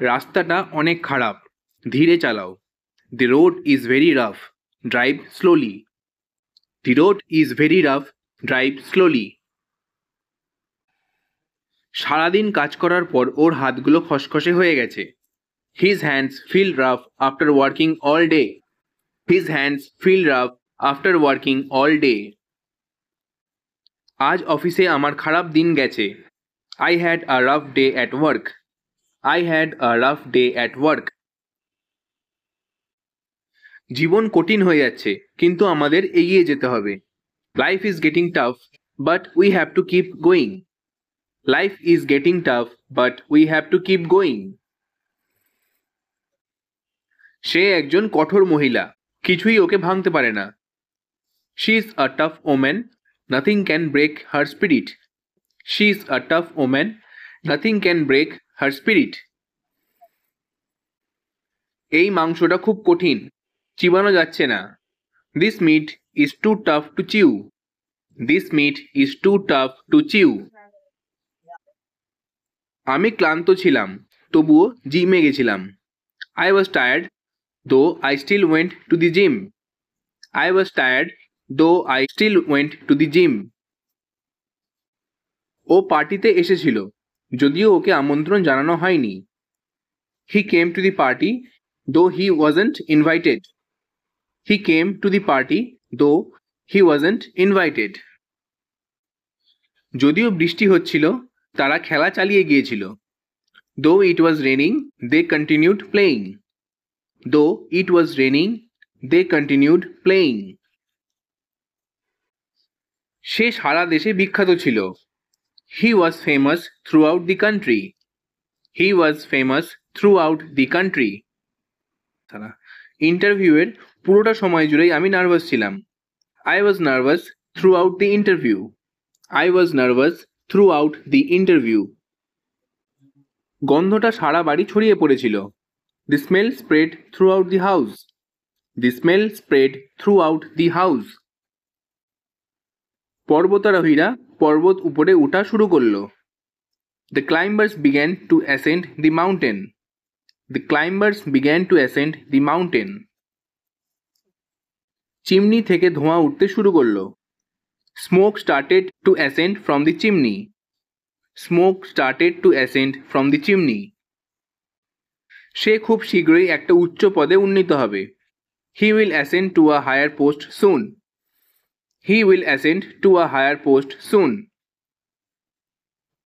রাস্তাটা অনেক খারাপ, ধীরে চালাও। The road is very rough, drive slowly. The road is very rough, drive slowly. সারাদিন কাজ করার পর ওর হাতগুলো খসখসে হয়ে গেছে। His hands feel rough after working all day. His hands feel rough after working all day. আজ অফিসে আমার খারাপ দিন গেছে। I had a rough day at work. I had a rough day at work. জীবন কঠিন হয়ে যাচ্ছে, কিন্তু আমাদের এগিয়ে যেতে হবে। Life is getting tough, but we have to keep going. Life is getting tough, but we have to keep going. সে একজন কঠোর মহিলা, কিছুই ওকে ভাঙতে পারে না। She is a tough woman, nothing can break her spirit. She is a tough woman, nothing can break her spirit. এই মাংসটা খুব কঠিন, চিবানো যাচ্ছে না। This meat is too tough to chew. This meat is too tough to chew. আমি ক্লান্ত ছিলাম, তবুও জিমে গেছিলাম। I was tired, though I still went to the gym. I was tired, though I still went to the gym. ও পার্টিতে এসেছিল, যদিও ওকে আমন্ত্রণ জানানো হয়নি। He came to the party, though he wasn't invited. He came to the party, though he wasn't invited. যদিও বৃষ্টি হচ্ছিল, তারা খেলা চালিয়ে গিয়েছিল। Though it was raining, they continued playing. Though it was raining, they continued playing. সে সারা দেশে বিখ্যাত ছিল। He was famous throughout the country. He was famous throughout the country. ইন্টারভিউয়ের পুরোটা সময় জুড়েই আমি নার্ভাস ছিলাম। I was nervous throughout the interview. I was nervous throughout the interview. গন্ধটা সারা বাড়ি ছড়িয়ে পড়েছিল। The smell spread throughout the house. The smell spread throughout the house. পর্বতারোহীরা পর্বত উপরে ওঠা শুরু করলো। The climbers began to ascend the mountain. The climbers began to ascend the mountain. Chimney থেকে ধোঁয়া উঠতে শুরু করলো। Smoke started to ascend from the chimney. Smoke started to ascend from the chimney. সে খুব শীঘ্রই একটা উচ্চ পদে উন্নীত হবে। He will ascend to a higher post soon. He will ascend to a higher post soon.